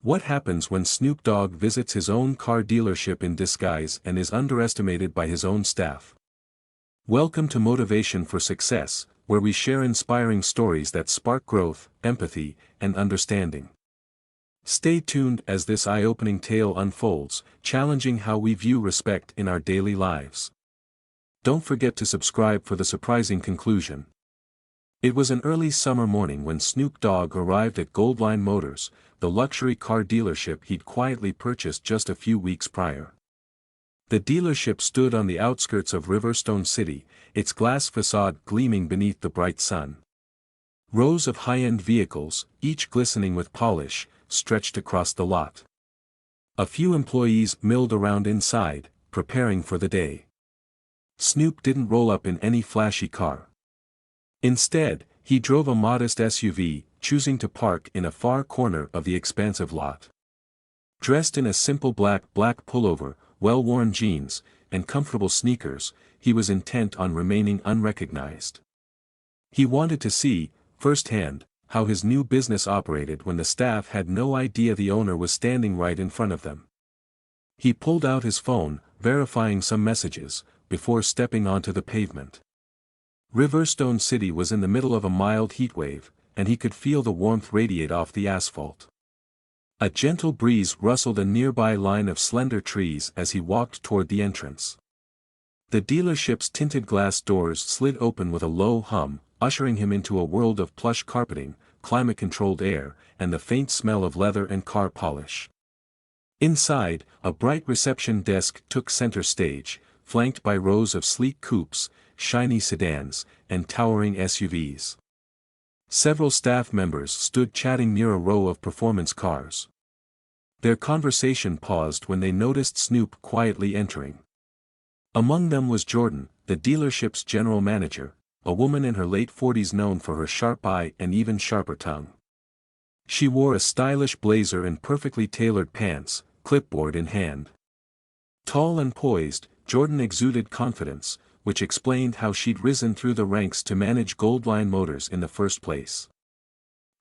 What happens when Snoop Dogg visits his own car dealership in disguise and is underestimated by his own staff? Welcome to Motivation for Success, where we share inspiring stories that spark growth, empathy, and understanding. Stay tuned as this eye-opening tale unfolds, challenging how we view respect in our daily lives. Don't forget to subscribe for the surprising conclusion. It was an early summer morning when Snoop Dogg arrived at Goldline Motors, the luxury car dealership he'd quietly purchased just a few weeks prior. The dealership stood on the outskirts of Riverstone City, its glass facade gleaming beneath the bright sun. Rows of high-end vehicles, each glistening with polish, stretched across the lot. A few employees milled around inside, preparing for the day. Snoop didn't roll up in any flashy car. Instead, he drove a modest SUV, choosing to park in a far corner of the expansive lot. Dressed in a simple black pullover, well-worn jeans, and comfortable sneakers, he was intent on remaining unrecognized. He wanted to see, firsthand, how his new business operated when the staff had no idea the owner was standing right in front of them. He pulled out his phone, verifying some messages, before stepping onto the pavement. Riverstone City was in the middle of a mild heatwave, and he could feel the warmth radiate off the asphalt. A gentle breeze rustled a nearby line of slender trees as he walked toward the entrance. The dealership's tinted glass doors slid open with a low hum, ushering him into a world of plush carpeting, climate-controlled air, and the faint smell of leather and car polish. Inside, a bright reception desk took center stage, flanked by rows of sleek coupes, shiny sedans, and towering SUVs. Several staff members stood chatting near a row of performance cars. Their conversation paused when they noticed Snoop quietly entering. Among them was Jordan, the dealership's general manager, a woman in her late 40s known for her sharp eye and even sharper tongue. She wore a stylish blazer and perfectly tailored pants, clipboard in hand. Tall and poised, Jordan exuded confidence, which explained how she'd risen through the ranks to manage Goldline Motors in the first place.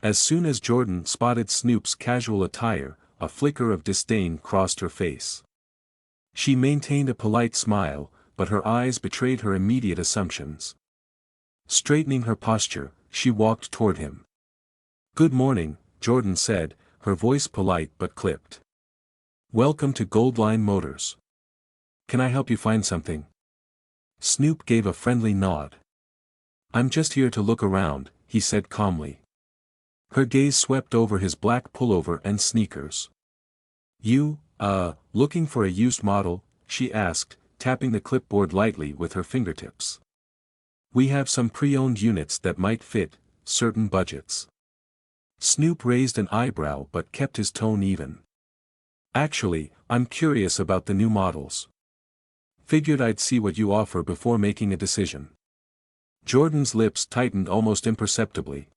As soon as Jordan spotted Snoop's casual attire, a flicker of disdain crossed her face. She maintained a polite smile, but her eyes betrayed her immediate assumptions. Straightening her posture, she walked toward him. "Good morning," Jordan said, her voice polite but clipped. "Welcome to Goldline Motors. Can I help you find something?" Snoop gave a friendly nod. "I'm just here to look around," he said calmly. Her gaze swept over his black pullover and sneakers. Looking for a used model?" she asked, tapping the clipboard lightly with her fingertips. "We have some pre-owned units that might fit certain budgets." Snoop raised an eyebrow but kept his tone even. "Actually, I'm curious about the new models. Figured I'd see what you offer before making a decision." Jordan's lips tightened almost imperceptibly.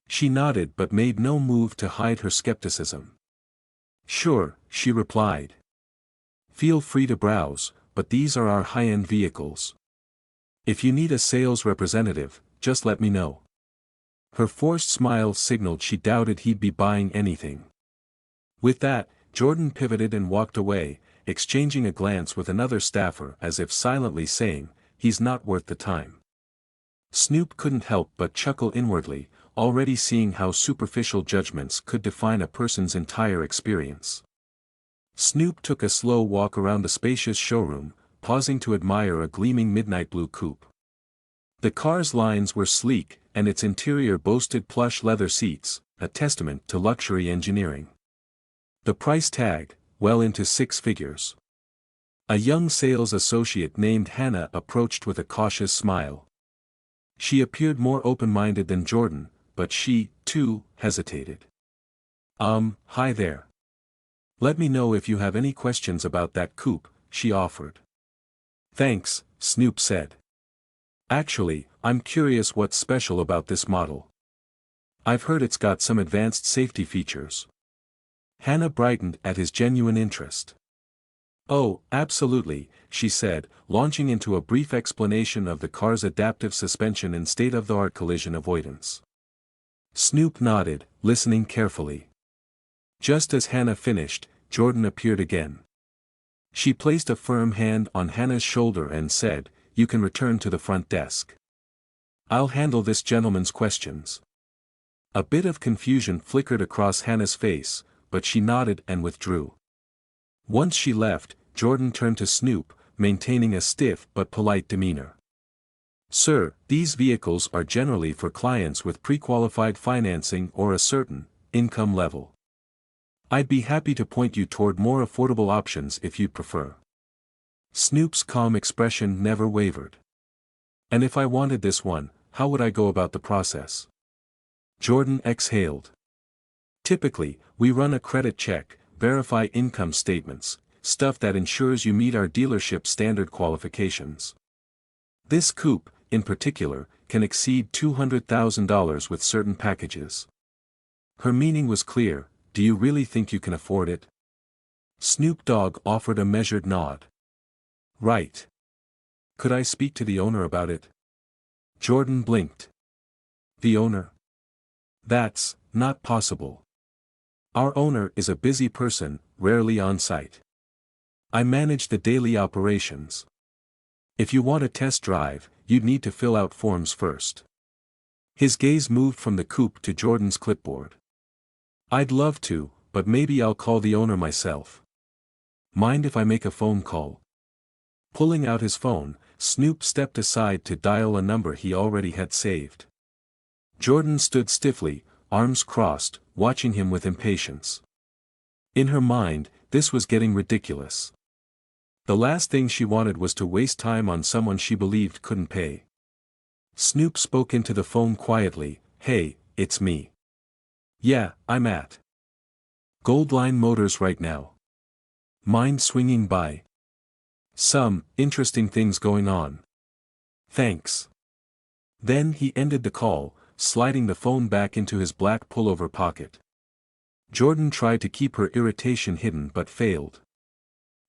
She nodded but made no move to hide her skepticism. "Sure," she replied. "Feel free to browse, but these are our high-end vehicles. If you need a sales representative, just let me know." Her forced smile signaled she doubted he'd be buying anything. With that, Jordan pivoted and walked away, exchanging a glance with another staffer as if silently saying, "He's not worth the time." Snoop couldn't help but chuckle inwardly, already seeing how superficial judgments could define a person's entire experience. Snoop took a slow walk around the spacious showroom, pausing to admire a gleaming midnight blue coupe. The car's lines were sleek, and its interior boasted plush leather seats, a testament to luxury engineering. The price tag, well into six figures. A young sales associate named Hannah approached with a cautious smile. She appeared more open-minded than Jordan, but she, too, hesitated. Hi there. Let me know if you have any questions about that coupe," she offered. "Thanks," Snoop said. "Actually, I'm curious what's special about this model. I've heard it's got some advanced safety features." Hannah brightened at his genuine interest. "Oh, absolutely," she said, launching into a brief explanation of the car's adaptive suspension and state-of-the-art collision avoidance. Snoop nodded, listening carefully. Just as Hannah finished, Jordan appeared again. She placed a firm hand on Hannah's shoulder and said, "You can return to the front desk. I'll handle this gentleman's questions." A bit of confusion flickered across Hannah's face, but she nodded and withdrew. Once she left, Jordan turned to Snoop, maintaining a stiff but polite demeanor. "Sir, these vehicles are generally for clients with pre-qualified financing or a certain income level. I'd be happy to point you toward more affordable options if you'd prefer." Snoop's calm expression never wavered. "And if I wanted this one, how would I go about the process?" Jordan exhaled. "Typically, we run a credit check, verify income statements, stuff that ensures you meet our dealership standard qualifications. This coupe, in particular, can exceed $200,000 with certain packages." Her meaning was clear. "Do you really think you can afford it?" Snoop Dogg offered a measured nod. "Right. Could I speak to the owner about it?" Jordan blinked. "The owner? That's not possible. Our owner is a busy person, rarely on site. I manage the daily operations. If you want a test drive, you'd need to fill out forms first." His gaze moved from the coupe to Jordan's clipboard. "I'd love to, but maybe I'll call the owner myself. Mind if I make a phone call?" Pulling out his phone, Snoop stepped aside to dial a number he already had saved. Jordan stood stiffly, arms crossed, watching him with impatience. In her mind, this was getting ridiculous. The last thing she wanted was to waste time on someone she believed couldn't pay. Snoop spoke into the phone quietly, "Hey, it's me. Yeah, I'm at Goldline Motors right now. Mind swinging by? Some interesting things going on. Thanks." Then he ended the call, sliding the phone back into his black pullover pocket. Jordan tried to keep her irritation hidden but failed.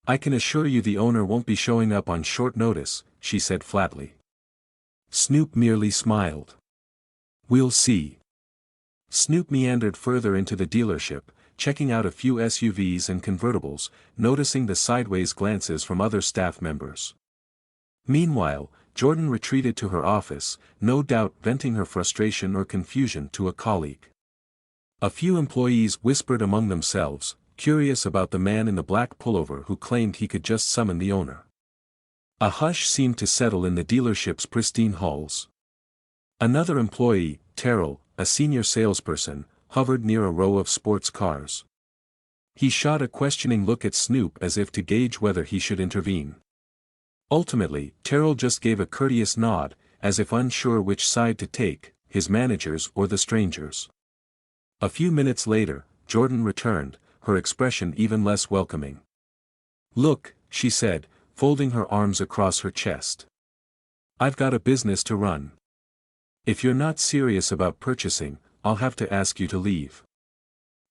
"I can assure you the owner won't be showing up on short notice," she said flatly. Snoop merely smiled. "We'll see." Snoop meandered further into the dealership, checking out a few SUVs and convertibles, noticing the sideways glances from other staff members. Meanwhile, Jordan retreated to her office, no doubt venting her frustration or confusion to a colleague. A few employees whispered among themselves, curious about the man in the black pullover who claimed he could just summon the owner. A hush seemed to settle in the dealership's pristine halls. Another employee, Terrell, a senior salesperson, hovered near a row of sports cars. He shot a questioning look at Snoop as if to gauge whether he should intervene. Ultimately, Terrell just gave a courteous nod, as if unsure which side to take, his managers or the strangers. A few minutes later, Jordan returned, her expression even less welcoming. "Look," she said, folding her arms across her chest. "I've got a business to run. If you're not serious about purchasing, I'll have to ask you to leave.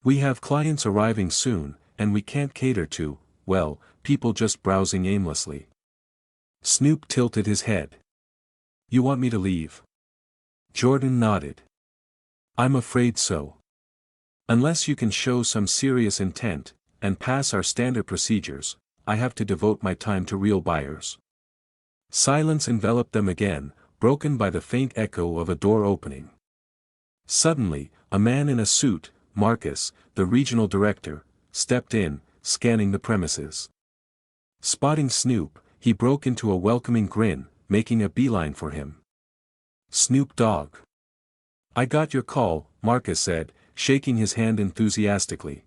We have clients arriving soon, and we can't cater to, well, people just browsing aimlessly." Snoop tilted his head. "You want me to leave?" Jordan nodded. "I'm afraid so. Unless you can show some serious intent, and pass our standard procedures, I have to devote my time to real buyers." Silence enveloped them again, broken by the faint echo of a door opening. Suddenly, a man in a suit, Marcus, the regional director, stepped in, scanning the premises. Spotting Snoop, he broke into a welcoming grin, making a beeline for him. "Snoop Dogg. I got your call," Marcus said, shaking his hand enthusiastically.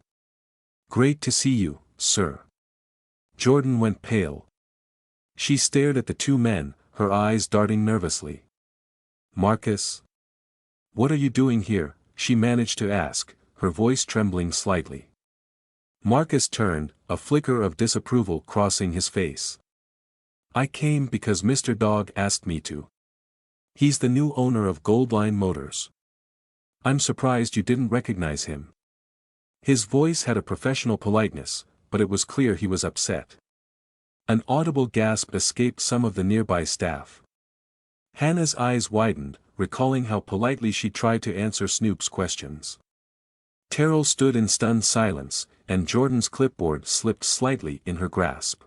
"Great to see you, sir." Jordan went pale. She stared at the two men, her eyes darting nervously. "Marcus? What are you doing here?" she managed to ask, her voice trembling slightly. Marcus turned, a flicker of disapproval crossing his face. "I came because Mr. Dogg asked me to. He's the new owner of Goldline Motors. I'm surprised you didn't recognize him." His voice had a professional politeness, but it was clear he was upset. An audible gasp escaped some of the nearby staff. Hannah's eyes widened, recalling how politely she tried to answer Snoop's questions. Terrell stood in stunned silence, and Jordan's clipboard slipped slightly in her grasp.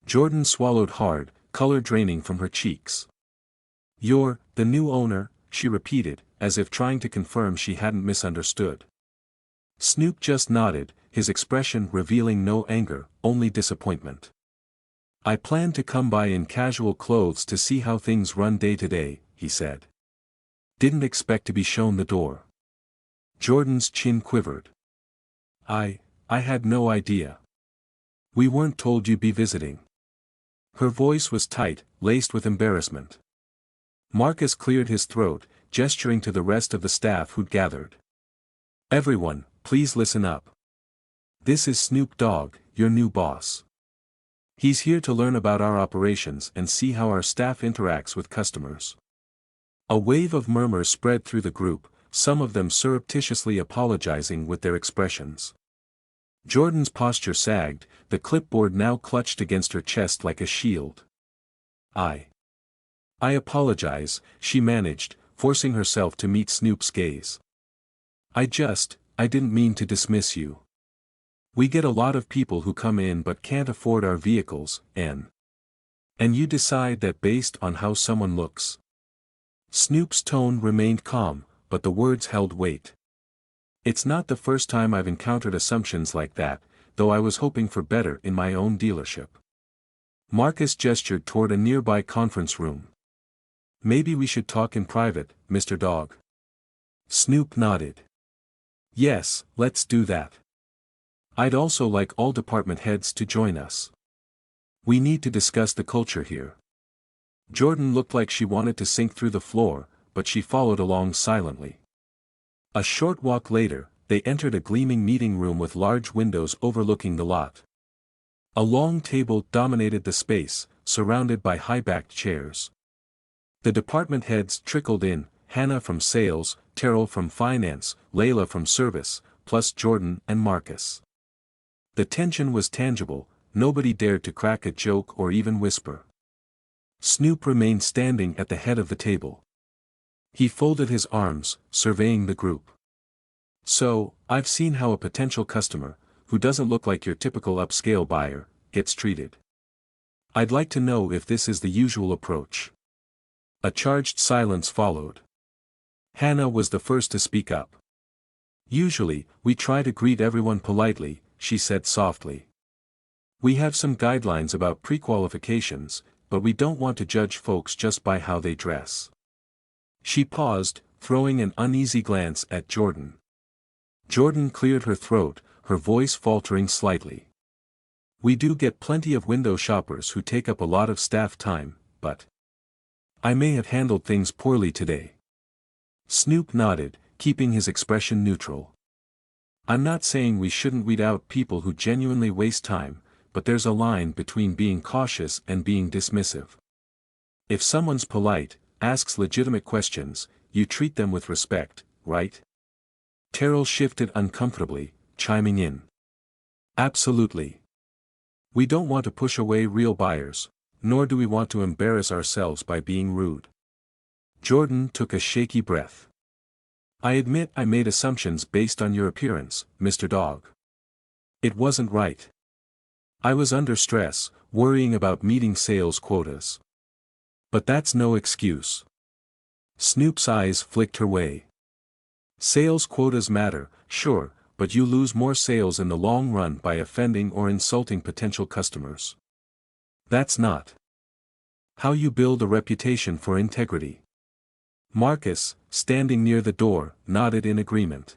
Jordan swallowed hard, color draining from her cheeks. "You're the new owner," she repeated, as if trying to confirm she hadn't misunderstood. Snoop just nodded, his expression revealing no anger, only disappointment. "I plan to come by in casual clothes to see how things run day to day," he said. "Didn't expect to be shown the door." Jordan's chin quivered. I had no idea. We weren't told you'd be visiting." Her voice was tight, laced with embarrassment. Marcus cleared his throat, gesturing to the rest of the staff who'd gathered. "Everyone, please listen up. This is Snoop Dogg, your new boss. He's here to learn about our operations and see how our staff interacts with customers." A wave of murmurs spread through the group, some of them surreptitiously apologizing with their expressions. Jordan's posture sagged, the clipboard now clutched against her chest like a shield. I apologize," she managed, forcing herself to meet Snoop's gaze. I didn't mean to dismiss you. We get a lot of people who come in but can't afford our vehicles, and you decide that based on how someone looks." Snoop's tone remained calm, but the words held weight. "It's not the first time I've encountered assumptions like that, though I was hoping for better in my own dealership." Marcus gestured toward a nearby conference room. "Maybe we should talk in private, Mr. Dogg." Snoop nodded. "Yes, let's do that. I'd also like all department heads to join us. We need to discuss the culture here." Jordan looked like she wanted to sink through the floor, but she followed along silently. A short walk later, they entered a gleaming meeting room with large windows overlooking the lot. A long table dominated the space, surrounded by high-backed chairs. The department heads trickled in, Hannah from sales, Terrell from finance, Layla from service, plus Jordan and Marcus. The tension was tangible, nobody dared to crack a joke or even whisper. Snoop remained standing at the head of the table. He folded his arms, surveying the group. "So, I've seen how a potential customer, who doesn't look like your typical upscale buyer, gets treated. I'd like to know if this is the usual approach." A charged silence followed. Hannah was the first to speak up. "Usually, we try to greet everyone politely," she said softly. "We have some guidelines about pre-qualifications, but we don't want to judge folks just by how they dress." She paused, throwing an uneasy glance at Jordan. Jordan cleared her throat, her voice faltering slightly. "We do get plenty of window shoppers who take up a lot of staff time, but I may have handled things poorly today." Snoop nodded, keeping his expression neutral. "I'm not saying we shouldn't weed out people who genuinely waste time, but there's a line between being cautious and being dismissive. If someone's polite, asks legitimate questions, you treat them with respect, right?" Terrell shifted uncomfortably, chiming in. "Absolutely. We don't want to push away real buyers, nor do we want to embarrass ourselves by being rude." Jordan took a shaky breath. "I admit I made assumptions based on your appearance, Mr. Dogg. It wasn't right. I was under stress, worrying about meeting sales quotas. But that's no excuse." Snoop's eyes flicked her way. "Sales quotas matter, sure, but you lose more sales in the long run by offending or insulting potential customers. That's not how you build a reputation for integrity." Marcus, standing near the door, nodded in agreement.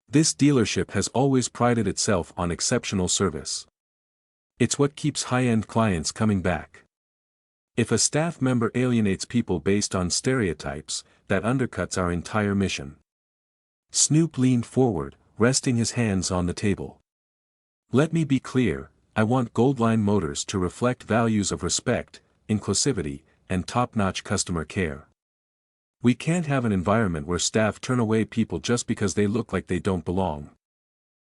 "This dealership has always prided itself on exceptional service. It's what keeps high-end clients coming back. If a staff member alienates people based on stereotypes, that undercuts our entire mission." Snoop leaned forward, resting his hands on the table. "Let me be clear, I want Goldline Motors to reflect values of respect, inclusivity, and top-notch customer care. We can't have an environment where staff turn away people just because they look like they don't belong."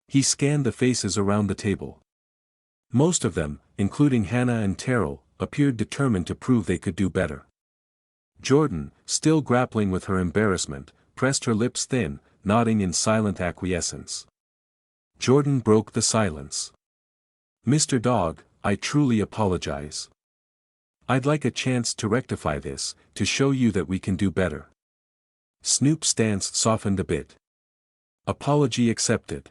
He scanned the faces around the table. Most of them, including Hannah and Terrell, appeared determined to prove they could do better. Jordan, still grappling with her embarrassment, pressed her lips thin, nodding in silent acquiescence. Jordan broke the silence. "Mr. Dogg, I truly apologize. I'd like a chance to rectify this, to show you that we can do better." Snoop's stance softened a bit. "Apology accepted.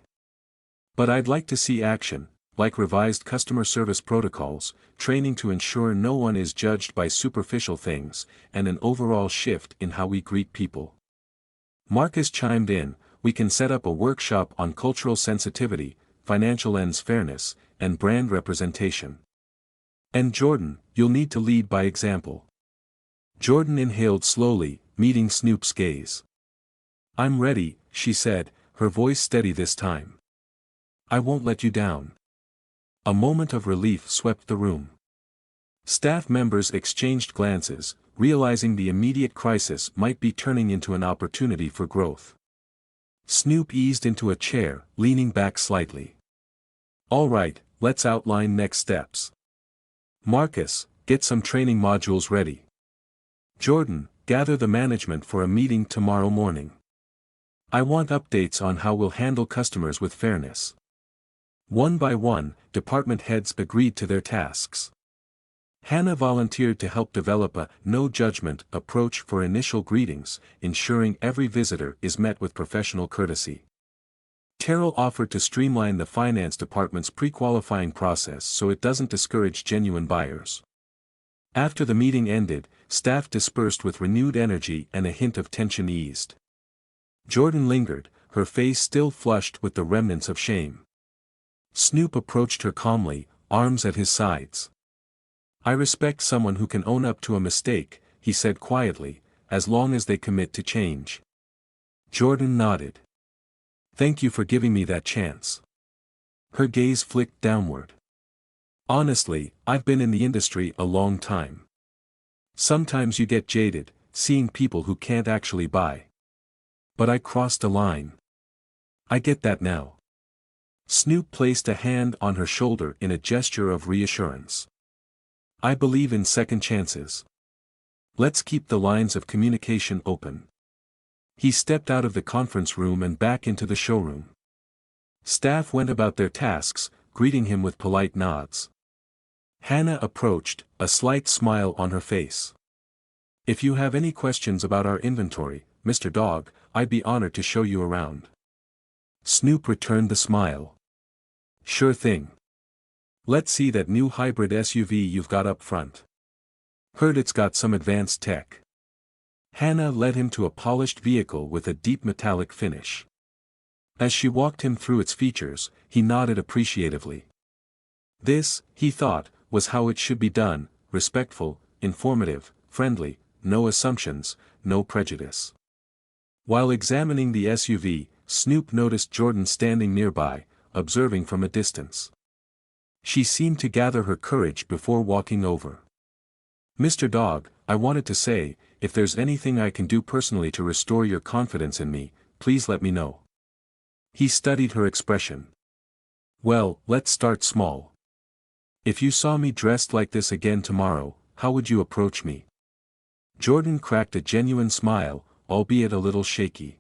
But I'd like to see action, like revised customer service protocols, training to ensure no one is judged by superficial things, and an overall shift in how we greet people." Marcus chimed in, "We can set up a workshop on cultural sensitivity, financial lens fairness, and brand representation. And Jordan, you'll need to lead by example." Jordan inhaled slowly, meeting Snoop's gaze. "I'm ready," she said, her voice steady this time. "I won't let you down." A moment of relief swept the room. Staff members exchanged glances, realizing the immediate crisis might be turning into an opportunity for growth. Snoop eased into a chair, leaning back slightly. "All right, let's outline next steps. Marcus, get some training modules ready. Jordan, gather the management for a meeting tomorrow morning. I want updates on how we'll handle customers with fairness." One by one, department heads agreed to their tasks. Hannah volunteered to help develop a no-judgment approach for initial greetings, ensuring every visitor is met with professional courtesy. Terrell offered to streamline the finance department's pre-qualifying process so it doesn't discourage genuine buyers. After the meeting ended, staff dispersed with renewed energy and a hint of tension eased. Jordan lingered, her face still flushed with the remnants of shame. Snoop approached her calmly, arms at his sides. "I respect someone who can own up to a mistake," he said quietly, "as long as they commit to change." Jordan nodded. "Thank you for giving me that chance." Her gaze flicked downward. "Honestly, I've been in the industry a long time. Sometimes you get jaded, seeing people who can't actually buy. But I crossed a line. I get that now." Snoop placed a hand on her shoulder in a gesture of reassurance. "I believe in second chances. Let's keep the lines of communication open." He stepped out of the conference room and back into the showroom. Staff went about their tasks, greeting him with polite nods. Hannah approached, a slight smile on her face. "If you have any questions about our inventory, Mr. Dogg, I'd be honored to show you around." Snoop returned the smile. "Sure thing. Let's see that new hybrid SUV you've got up front. Heard it's got some advanced tech." Hannah led him to a polished vehicle with a deep metallic finish. As she walked him through its features, he nodded appreciatively. This, he thought, was how it should be done: respectful, informative, friendly, no assumptions, no prejudice. While examining the SUV, Snoop noticed Jordan standing nearby, observing from a distance. She seemed to gather her courage before walking over. "Mr. Dogg, I wanted to say, if there's anything I can do personally to restore your confidence in me, please let me know." He studied her expression. "Well, let's start small. If you saw me dressed like this again tomorrow, how would you approach me?" Jordan cracked a genuine smile, albeit a little shaky.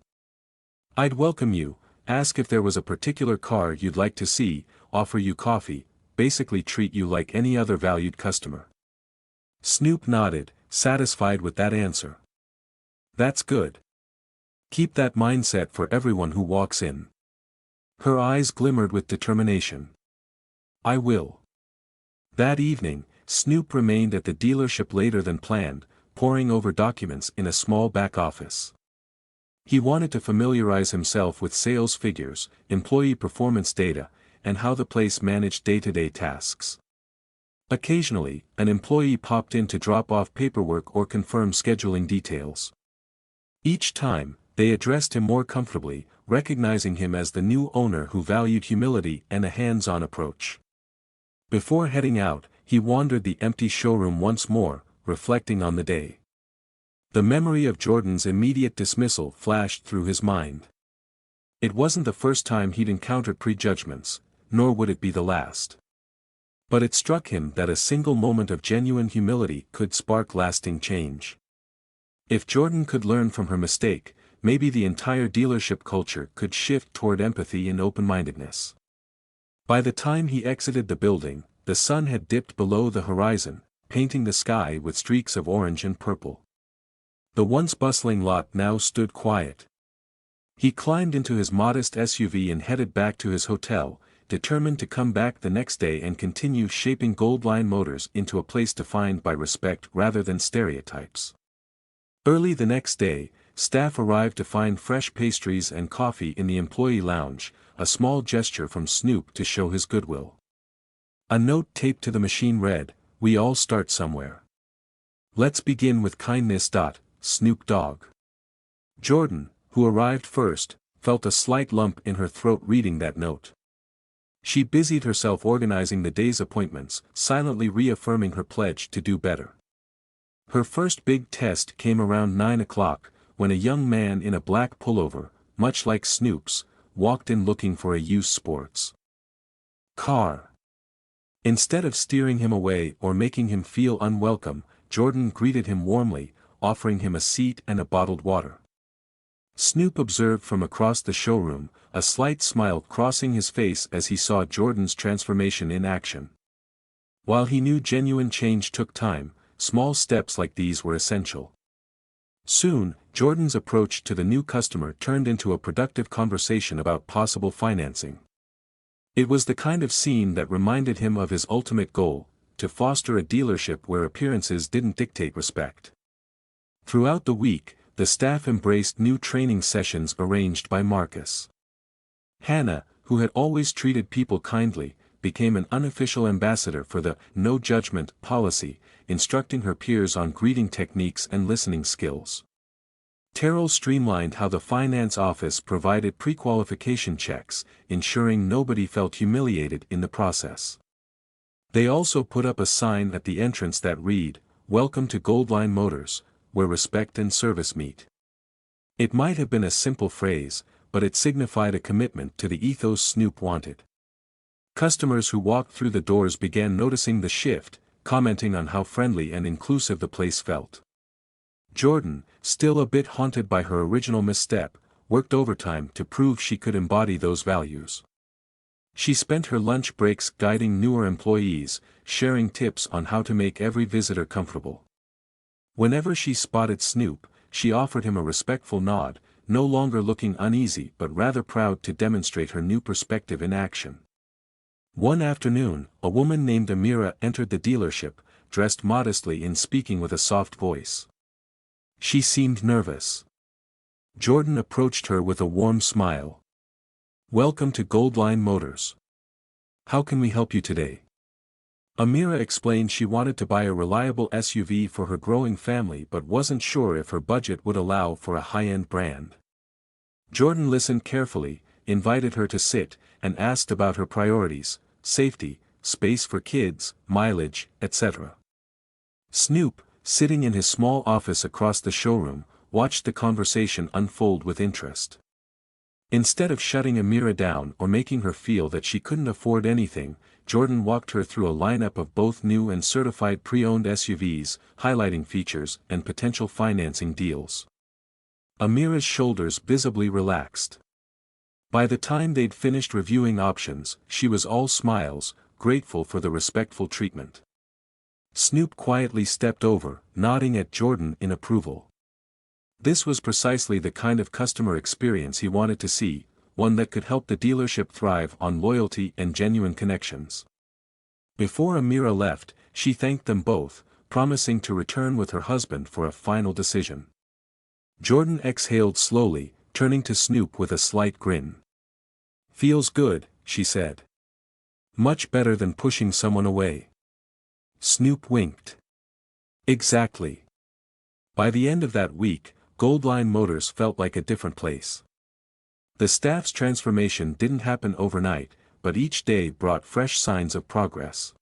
"I'd welcome you, ask if there was a particular car you'd like to see, offer you coffee, basically treat you like any other valued customer." Snoop nodded, satisfied with that answer. "That's good. Keep that mindset for everyone who walks in." Her eyes glimmered with determination. "I will." That evening, Snoop remained at the dealership later than planned, poring over documents in a small back office. He wanted to familiarize himself with sales figures, employee performance data, and how the place managed day-to-day tasks. Occasionally, an employee popped in to drop off paperwork or confirm scheduling details. Each time, they addressed him more comfortably, recognizing him as the new owner who valued humility and a hands-on approach. Before heading out, he wandered the empty showroom once more, reflecting on the day. The memory of Jordan's immediate dismissal flashed through his mind. It wasn't the first time he'd encountered prejudgments, nor would it be the last. But it struck him that a single moment of genuine humility could spark lasting change. If Jordan could learn from her mistake, maybe the entire dealership culture could shift toward empathy and open-mindedness. By the time he exited the building, the sun had dipped below the horizon, painting the sky with streaks of orange and purple. The once bustling lot now stood quiet. He climbed into his modest SUV and headed back to his hotel, determined to come back the next day and continue shaping Goldline Motors into a place defined by respect rather than stereotypes. Early the next day, staff arrived to find fresh pastries and coffee in the employee lounge, a small gesture from Snoop to show his goodwill. A note taped to the machine read, "We all start somewhere. Let's begin with kindness. Snoop Dogg." Jordan, who arrived first, felt a slight lump in her throat reading that note. She busied herself organizing the day's appointments, silently reaffirming her pledge to do better. Her first big test came around 9 o'clock, when a young man in a black pullover, much like Snoop's, walked in looking for a used sports car. Instead of steering him away or making him feel unwelcome, Jordan greeted him warmly, offering him a seat and a bottled water. Snoop observed from across the showroom, a slight smile crossing his face as he saw Jordan's transformation in action. While he knew genuine change took time, small steps like these were essential. Soon, Jordan's approach to the new customer turned into a productive conversation about possible financing. It was the kind of scene that reminded him of his ultimate goal, to foster a dealership where appearances didn't dictate respect. Throughout the week, the staff embraced new training sessions arranged by Marcus. Hannah, who had always treated people kindly, became an unofficial ambassador for the no judgment policy, instructing her peers on greeting techniques and listening skills. Terrell streamlined how the finance office provided pre-qualification checks, ensuring nobody felt humiliated in the process. They also put up a sign at the entrance that read, "Welcome to Goldline Motors, where respect and service meet." It might have been a simple phrase, but it signified a commitment to the ethos Snoop wanted. Customers who walked through the doors began noticing the shift, commenting on how friendly and inclusive the place felt. Jordan, still a bit haunted by her original misstep, worked overtime to prove she could embody those values. She spent her lunch breaks guiding newer employees, sharing tips on how to make every visitor comfortable. Whenever she spotted Snoop, she offered him a respectful nod, no longer looking uneasy but rather proud to demonstrate her new perspective in action. One afternoon, a woman named Amira entered the dealership, dressed modestly and speaking with a soft voice. She seemed nervous. Jordan approached her with a warm smile. "Welcome to Goldline Motors. How can we help you today?" Amira explained she wanted to buy a reliable SUV for her growing family but wasn't sure if her budget would allow for a high-end brand. Jordan listened carefully, invited her to sit, and asked about her priorities: safety, space for kids, mileage, etc. Snoop, sitting in his small office across the showroom, watched the conversation unfold with interest. Instead of shutting Amira down or making her feel that she couldn't afford anything, Jordan walked her through a lineup of both new and certified pre-owned SUVs, highlighting features and potential financing deals. Amira's shoulders visibly relaxed. By the time they'd finished reviewing options, she was all smiles, grateful for the respectful treatment. Snoop quietly stepped over, nodding at Jordan in approval. This was precisely the kind of customer experience he wanted to see, one that could help the dealership thrive on loyalty and genuine connections. Before Amira left, she thanked them both, promising to return with her husband for a final decision. Jordan exhaled slowly, turning to Snoop with a slight grin. "Feels good," she said. "Much better than pushing someone away." Snoop winked. "Exactly." By the end of that week, Goldline Motors felt like a different place. The staff's transformation didn't happen overnight, but each day brought fresh signs of progress.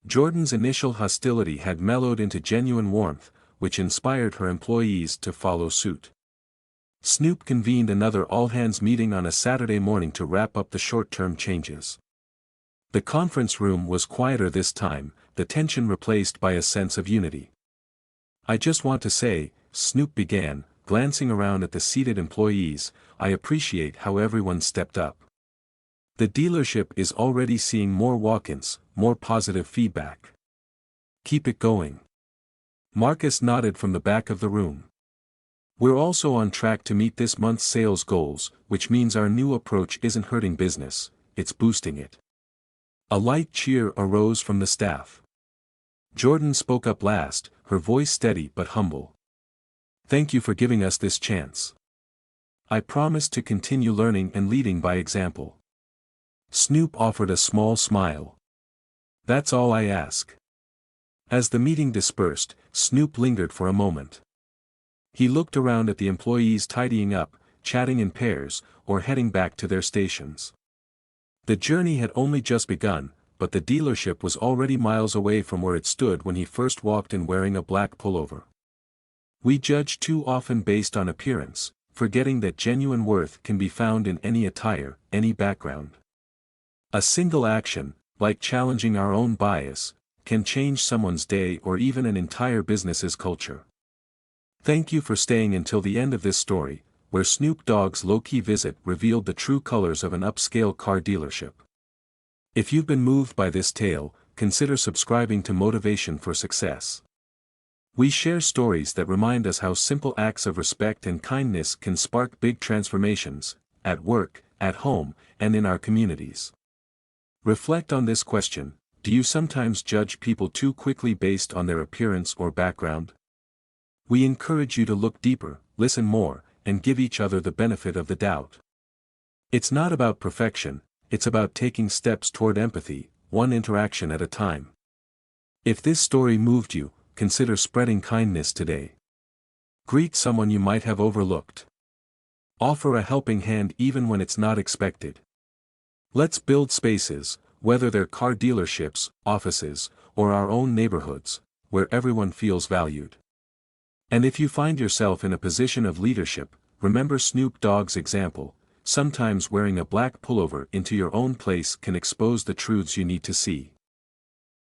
Jordan's initial hostility had mellowed into genuine warmth, which inspired her employees to follow suit. Snoop convened another all-hands meeting on a Saturday morning to wrap up the short-term changes. The conference room was quieter this time, the tension replaced by a sense of unity. "I just want to say," Snoop began, glancing around at the seated employees, I appreciate how everyone stepped up. The dealership is already seeing more walk-ins, more positive feedback. Keep it going. Marcus nodded from the back of the room. We're also on track to meet this month's sales goals, which means our new approach isn't hurting business, it's boosting it. A light cheer arose from the staff. Jordan spoke up last, her voice steady but humble. Thank you for giving us this chance. I promise to continue learning and leading by example. Snoop offered a small smile. That's all I ask. As the meeting dispersed, Snoop lingered for a moment. He looked around at the employees tidying up, chatting in pairs, or heading back to their stations. The journey had only just begun, but the dealership was already miles away from where it stood when he first walked in wearing a black pullover. We judge too often based on appearance, forgetting that genuine worth can be found in any attire, any background. A single action, like challenging our own bias, can change someone's day or even an entire business's culture. Thank you for staying until the end of this story, where Snoop Dogg's low-key visit revealed the true colors of an upscale car dealership. If you've been moved by this tale, consider subscribing to Motivation for Success. We share stories that remind us how simple acts of respect and kindness can spark big transformations, at work, at home, and in our communities. Reflect on this question: do you sometimes judge people too quickly based on their appearance or background? We encourage you to look deeper, listen more, and give each other the benefit of the doubt. It's not about perfection, it's about taking steps toward empathy, one interaction at a time. If this story moved you, consider spreading kindness today. Greet someone you might have overlooked. Offer a helping hand even when it's not expected. Let's build spaces, whether they're car dealerships, offices, or our own neighborhoods, where everyone feels valued. And if you find yourself in a position of leadership, remember Snoop Dogg's example: sometimes wearing a black pullover into your own place can expose the truths you need to see.